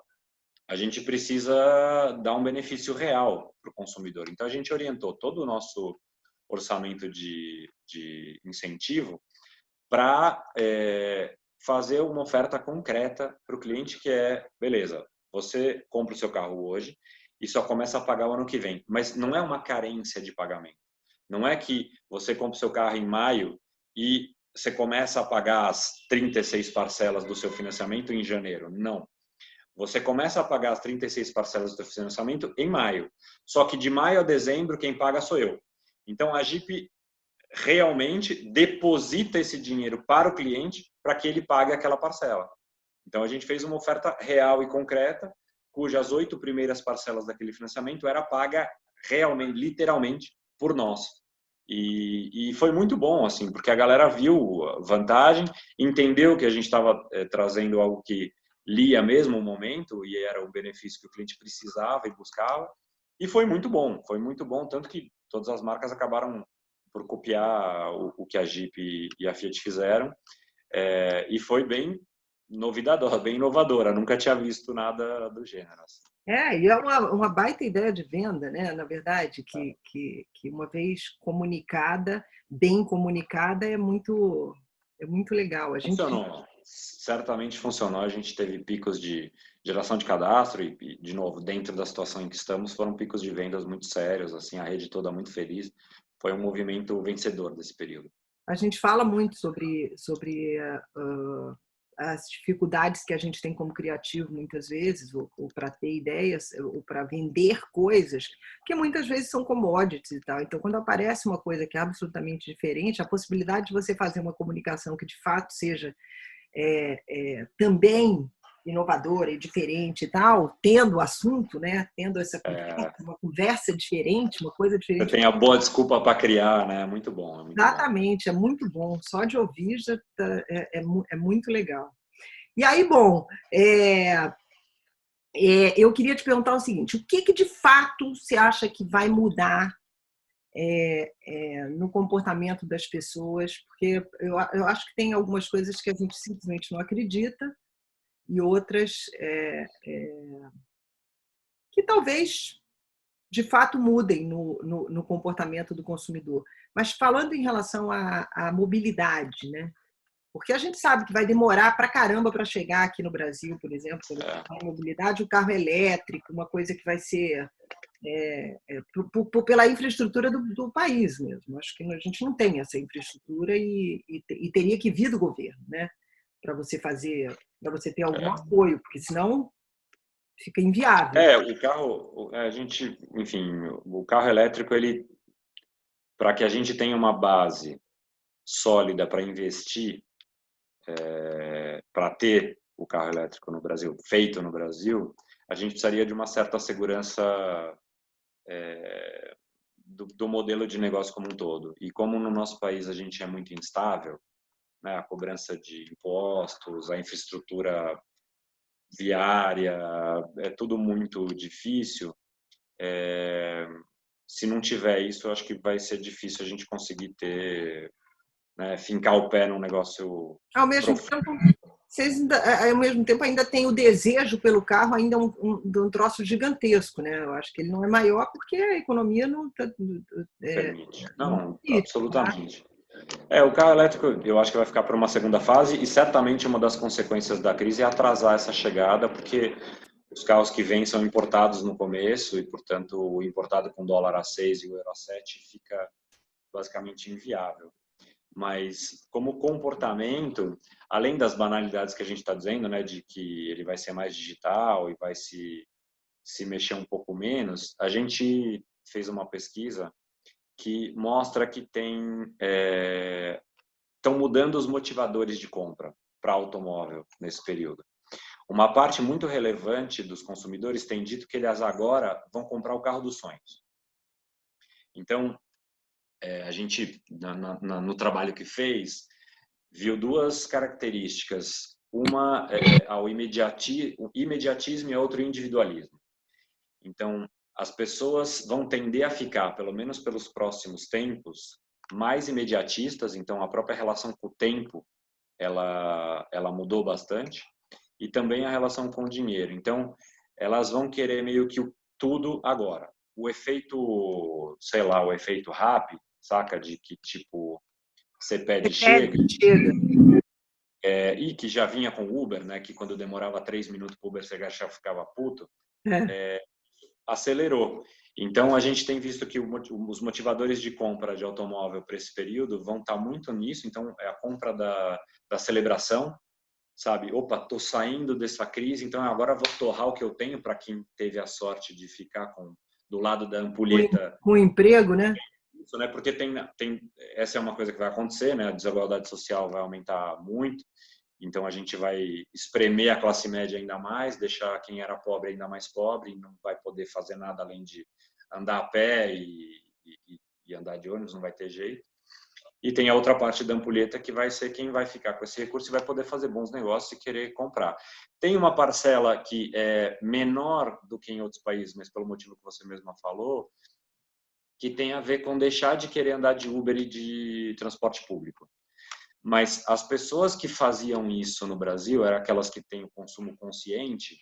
a gente precisa dar um benefício real para o consumidor. Então a gente orientou todo o nosso orçamento de incentivo para fazer uma oferta concreta para o cliente que é, beleza, você compra o seu carro hoje e só começa a pagar o ano que vem. Mas não é uma carência de pagamento. Não é que você compra o seu carro em maio e você começa a pagar as 36 parcelas do seu financiamento em janeiro. Não. Você começa a pagar as 36 parcelas do seu financiamento em maio. Só que de maio a dezembro, quem paga sou eu. Então, a Jeep realmente deposita esse dinheiro para o cliente para que ele pague aquela parcela. Então, a gente fez uma oferta real e concreta, cujas 8 primeiras parcelas daquele financiamento era paga realmente, literalmente, por nós. E foi muito bom, assim, porque a galera viu a vantagem, entendeu que a gente estava trazendo algo que lia mesmo o momento e era o benefício que o cliente precisava e buscava. E foi muito bom, tanto que todas as marcas acabaram por copiar o que a Jeep e a Fiat fizeram, e foi bem novidadora, bem inovadora. Nunca tinha visto nada do gênero. Assim. E é uma baita ideia de venda, né? Na verdade, que uma vez comunicada, bem comunicada, é muito legal. Funcionou. Certamente funcionou. A gente teve picos de geração de cadastro e, de novo, dentro da situação em que estamos, foram picos de vendas muito sérios, assim, a rede toda muito feliz. Foi um movimento vencedor desse período. A gente fala muito sobre as dificuldades que a gente tem como criativo, muitas vezes, ou para ter ideias, ou para vender coisas, que muitas vezes são commodities e tal. Então, quando aparece uma coisa que é absolutamente diferente, a possibilidade de você fazer uma comunicação que, de fato, seja também inovadora e diferente e tal, tendo o assunto, né? Tendo essa conversa, uma conversa diferente, uma coisa diferente. Você tem a boa desculpa para criar, né? Muito bom. É muito Exatamente, bom. é muito bom. Só de ouvir já é muito legal. E aí, bom, eu queria te perguntar o seguinte: o que de fato você acha que vai mudar no comportamento das pessoas? Porque eu acho que tem algumas coisas que a gente simplesmente não acredita e outras que talvez de fato mudem no comportamento do consumidor. Mas falando em relação à mobilidade, né? Porque a gente sabe que vai demorar para caramba para chegar aqui no Brasil, por exemplo, a mobilidade, o carro elétrico, uma coisa que vai ser pela infraestrutura do país mesmo. Acho que a gente não tem essa infraestrutura e teria que vir do governo, né? Para você ter algum apoio, porque senão fica inviável. O carro, o carro elétrico, ele, para que a gente tenha uma base sólida para investir, para ter o carro elétrico no Brasil, feito no Brasil, a gente precisaria de uma certa segurança do modelo de negócio como um todo. E como no nosso país a gente é muito instável, né, a cobrança de impostos, a infraestrutura viária, é tudo muito difícil. Se não tiver isso, eu acho que vai ser difícil a gente conseguir ter, né, fincar o pé num negócio ao mesmo tempo ainda tem o desejo pelo carro, ainda um troço gigantesco, né? Eu acho que ele não é maior porque a economia não permite. Não, absolutamente. O carro elétrico, eu acho que vai ficar para uma segunda fase e certamente uma das consequências da crise é atrasar essa chegada, porque os carros que vêm são importados no começo e, portanto, o importado com dólar a 6 e o euro a 7 fica basicamente inviável. Mas como comportamento, além das banalidades que a gente está dizendo, né, de que ele vai ser mais digital e vai se mexer um pouco menos, a gente fez uma pesquisa que mostra que estão mudando os motivadores de compra para automóvel nesse período. Uma parte muito relevante dos consumidores tem dito que eles agora vão comprar o carro dos sonhos. Então, a gente, no trabalho que fez, viu duas características. Uma é o imediatismo e outra o individualismo. Então, as pessoas vão tender a ficar, pelo menos pelos próximos tempos, mais imediatistas. Então, a própria relação com o tempo, ela mudou bastante. E também a relação com o dinheiro. Então, elas vão querer meio que tudo agora. O efeito, sei lá, o efeito RAP, saca? De que, tipo, você pede, chega. E que já vinha com o Uber, né? Que quando demorava 3 minutos para o Uber, você já ficava puto. Acelerou. Então, a gente tem visto que os motivadores de compra de automóvel para esse período vão estar muito nisso. Então, é a compra da celebração, sabe? Opa, tô saindo dessa crise, então agora vou torrar o que eu tenho para quem teve a sorte de ficar do lado da ampulheta. Com emprego, né? Isso, né? Porque essa é uma coisa que vai acontecer, né? A desigualdade social vai aumentar muito. Então a gente vai espremer a classe média ainda mais, deixar quem era pobre ainda mais pobre, e não vai poder fazer nada além de andar a pé e andar de ônibus, não vai ter jeito. E tem a outra parte da ampulheta que vai ser quem vai ficar com esse recurso e vai poder fazer bons negócios e querer comprar. Tem uma parcela que é menor do que em outros países, mas pelo motivo que você mesma falou, que tem a ver com deixar de querer andar de Uber e de transporte público. Mas as pessoas que faziam isso no Brasil eram aquelas que têm o consumo consciente,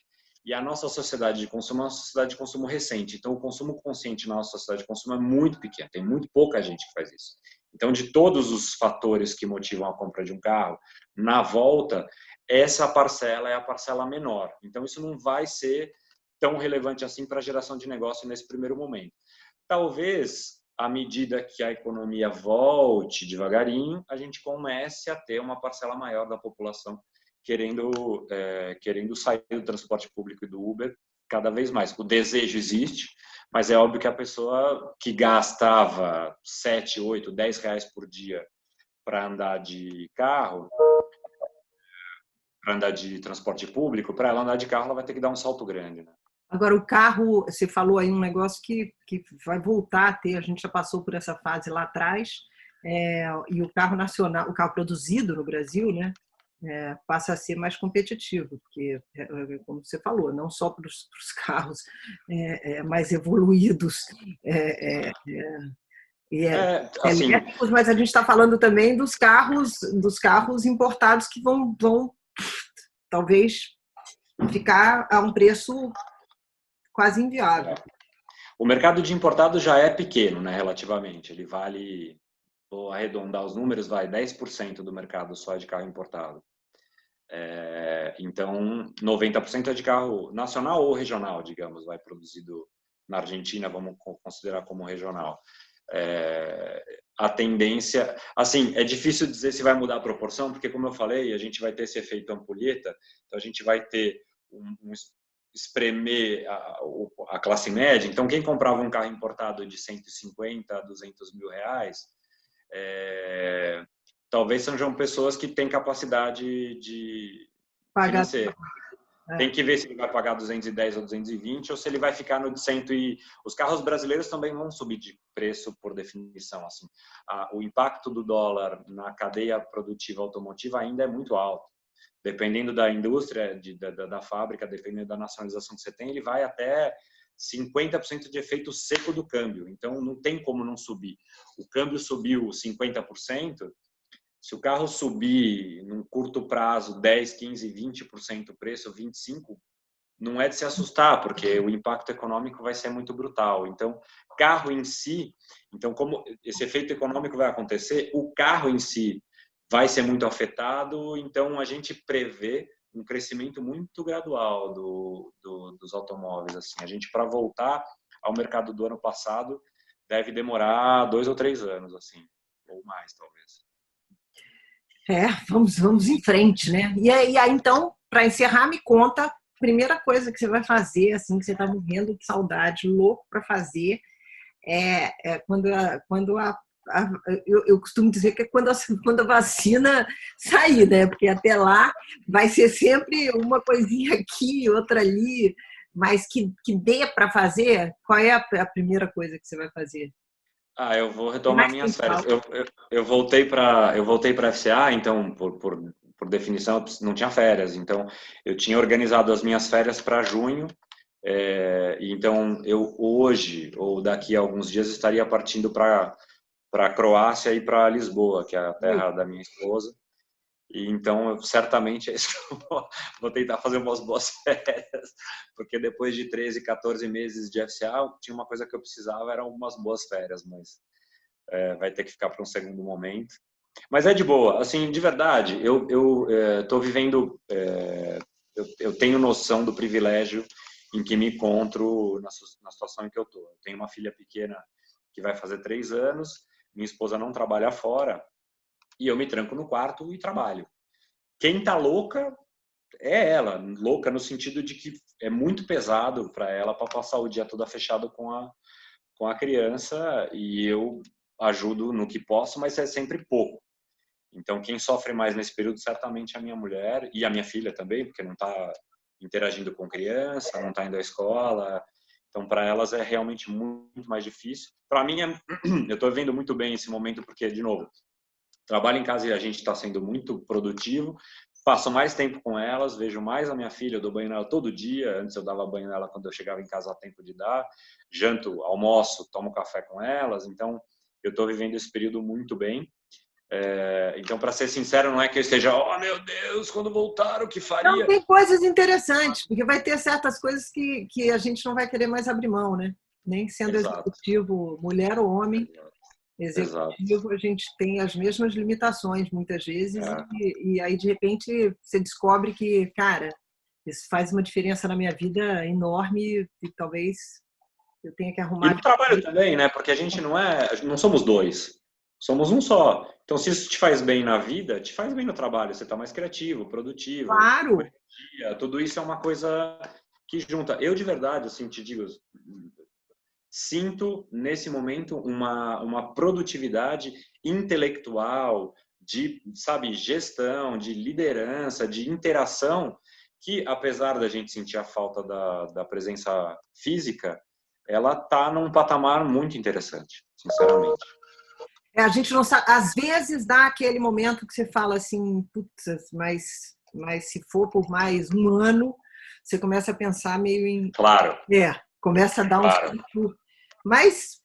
e a nossa sociedade de consumo é uma sociedade de consumo recente. Então, o consumo consciente na nossa sociedade de consumo é muito pequeno, tem muito pouca gente que faz isso. Então, de todos os fatores que motivam a compra de um carro, na volta, essa parcela é a parcela menor. Então, isso não vai ser tão relevante assim para a geração de negócio nesse primeiro momento. Talvez, à medida que a economia volte devagarinho, a gente comece a ter uma parcela maior da população querendo sair do transporte público e do Uber cada vez mais. O desejo existe, mas é óbvio que a pessoa que gastava 7, 8, 10 reais por dia para andar de carro, para andar de transporte público, para ela andar de carro, ela vai ter que dar um salto grande, né? Agora, o carro, você falou aí um negócio que vai voltar a ter, a gente já passou por essa fase lá atrás, e o carro nacional, o carro produzido no Brasil, né, passa a ser mais competitivo, porque, como você falou, não só para os carros mais evoluídos Assim, elétricos, mas a gente está falando também dos carros importados que vão talvez ficar a um preço quase inviável. O mercado de importado já é pequeno, né, relativamente. Ele vale, vou arredondar os números, vai 10% do mercado só de carro importado. Então, 90% é de carro nacional ou regional, digamos, vai produzido na Argentina, vamos considerar como regional. A tendência, assim, é difícil dizer se vai mudar a proporção, porque, como eu falei, a gente vai ter esse efeito ampulheta, então a gente vai ter espremer a classe média. Então, quem comprava um carro importado de 150 a 200 mil reais, talvez sejam pessoas que têm capacidade de financeira. Tem que ver se ele vai pagar 210 ou 220 ou se ele vai ficar no de 100 e... Os carros brasileiros também vão subir de preço por definição. Assim. O impacto do dólar na cadeia produtiva automotiva ainda é muito alto. Dependendo da indústria, da fábrica, dependendo da nacionalização que você tem, ele vai até 50% de efeito seco do câmbio. Então, não tem como não subir. O câmbio subiu 50%. Se o carro subir num curto prazo 10, 15, 20% o preço, 25%, não é de se assustar, porque o impacto econômico vai ser muito brutal. Então, carro em si, então como esse efeito econômico vai acontecer, o carro em si vai ser muito afetado, então a gente prevê um crescimento muito gradual dos automóveis. Assim. A gente, para voltar ao mercado do ano passado, deve demorar 2 ou 3 anos, assim, ou mais, talvez. Vamos em frente, né? E aí, então, para encerrar, me conta a primeira coisa que você vai fazer, assim, que você está morrendo de saudade, louco para fazer, eu costumo dizer que é quando a vacina sair, né? Porque até lá vai ser sempre uma coisinha aqui, outra ali, mas que dê para fazer. Qual é a primeira coisa que você vai fazer? Eu vou O retomar mais minhas férias. principal. Eu voltei para a FCA, então, por definição, eu não tinha férias. Então, eu tinha organizado as minhas férias para junho. Então, eu hoje, ou daqui a alguns dias, estaria partindo para a Croácia e para Lisboa, que é a terra da minha esposa. E então, certamente é isso que eu vou tentar fazer umas boas férias, porque depois de 13, 14 meses de FCA, tinha uma coisa que eu precisava, eram algumas boas férias, mas vai ter que ficar para um segundo momento. Mas é de boa, assim, de verdade, eu estou vivendo, eu tenho noção do privilégio em que me encontro na situação em que eu estou. Eu tenho uma filha pequena que vai fazer 3 anos, minha esposa não trabalha fora, e eu me tranco no quarto e trabalho. Quem tá louca é ela, louca no sentido de que é muito pesado para ela para passar o dia todo fechado com a criança, e eu ajudo no que posso, mas é sempre pouco. Então, quem sofre mais nesse período certamente é a minha mulher e a minha filha também, porque não está interagindo com criança, não está indo à escola. Então, para elas é realmente muito mais difícil. Para mim, eu estou vendo muito bem esse momento, porque, de novo, trabalho em casa e a gente está sendo muito produtivo. Passo mais tempo com elas, vejo mais a minha filha, eu dou banho nela todo dia. Antes eu dava banho nela quando eu chegava em casa a tempo de dar. Janto, almoço, tomo café com elas. Então, eu estou vivendo esse período muito bem. Então, para ser sincero, não é que eu esteja, oh meu Deus, quando voltar, o que Não, faria? tem coisas interessantes, porque vai ter certas coisas que a gente não vai querer mais abrir mão, né? Nem sendo Exato, executivo, mulher ou homem, exato. executivo, a gente tem as mesmas limitações muitas vezes, É. e aí, de repente, você descobre que, cara, isso faz uma diferença na minha vida enorme e talvez eu tenha que E arrumar. no trabalho também, né? Porque a gente não somos dois, somos um só. Então, se isso te faz bem na vida, te faz bem no trabalho. Você está mais criativo, produtivo, com Claro, energia. Tudo isso é uma coisa que junta. Eu, de verdade, assim, te digo, sinto nesse momento uma produtividade intelectual, de, sabe, gestão, de liderança, de interação, que apesar da gente sentir a falta da presença física, ela tá num patamar muito interessante, sinceramente. a gente não sabe, às vezes dá aquele momento que você fala assim, putz, mas se for por mais um ano, você começa a pensar meio em. Claro, Começa a dar um claro. certo. Mas,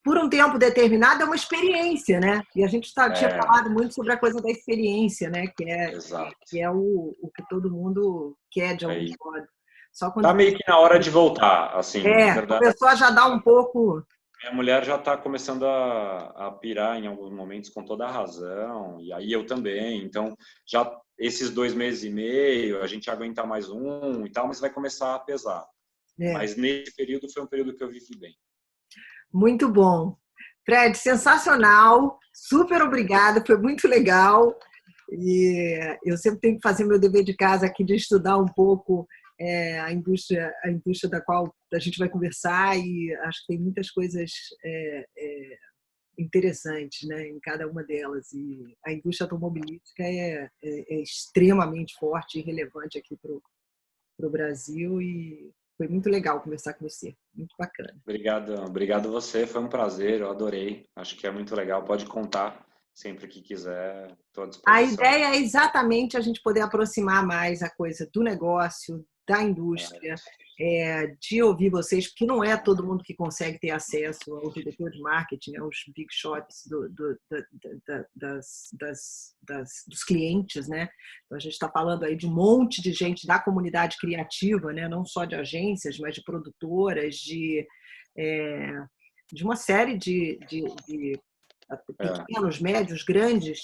por um tempo determinado, é uma experiência, né? E a gente tinha É, falado muito sobre a coisa da experiência, né? exato. Que é o que todo mundo quer, de algum É, modo. Só tá quando meio que na hora de voltar, assim, de verdade. começou a já dar um pouco. Minha mulher já está começando a pirar em alguns momentos com toda a razão, e aí eu também. Então, já esses 2 meses e meio, a gente aguenta mais um e tal, mas vai começar a pesar. É, Mas nesse período foi um período que eu vivi bem. muito bom. Fred, sensacional. Super obrigada, foi muito legal. E eu sempre tenho que fazer meu dever de casa aqui de estudar um pouco a indústria da qual a gente vai conversar, e acho que tem muitas coisas interessantes, né, em cada uma delas. E a indústria automobilística é extremamente forte e relevante aqui para o Brasil, e foi muito legal conversar com você. Muito bacana. Obrigado você, foi um prazer, eu adorei. Acho que é muito legal, pode contar sempre que quiser, estou à A disposição. ideia é exatamente a gente poder aproximar mais a coisa do negócio, da indústria, de ouvir vocês, porque não é todo mundo que consegue ter acesso ao diretor de marketing, aos big shots dos clientes, né? Então, a gente está falando aí de um monte de gente da comunidade criativa, né? Não só de agências, mas de produtoras, de uma série de É. pequenos, médios, grandes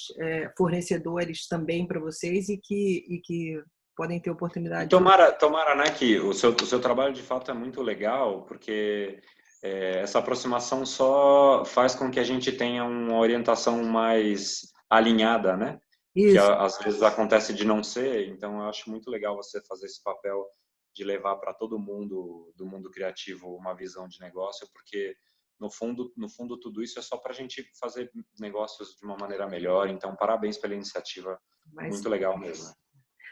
fornecedores também para vocês, e que podem ter E oportunidade de. tomara, né, que o seu trabalho de fato é muito legal, porque essa aproximação só faz com que a gente tenha uma orientação mais alinhada, né? Isso. às vezes acontece de não ser, então eu acho muito legal você fazer esse papel de levar para todo mundo do mundo criativo uma visão de negócio, porque no fundo tudo isso é só para a gente fazer negócios de uma maneira melhor. Então, parabéns pela iniciativa, Mas muito legal mesmo.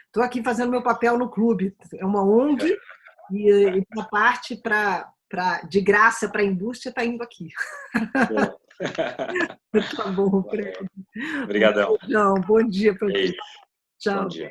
estou aqui fazendo meu papel no clube. É uma ONG e a parte de graça para a indústria está indo aqui. Bom. Tá bom, Fred. Obrigadão. Bom dia para você. Bom Tchau. dia.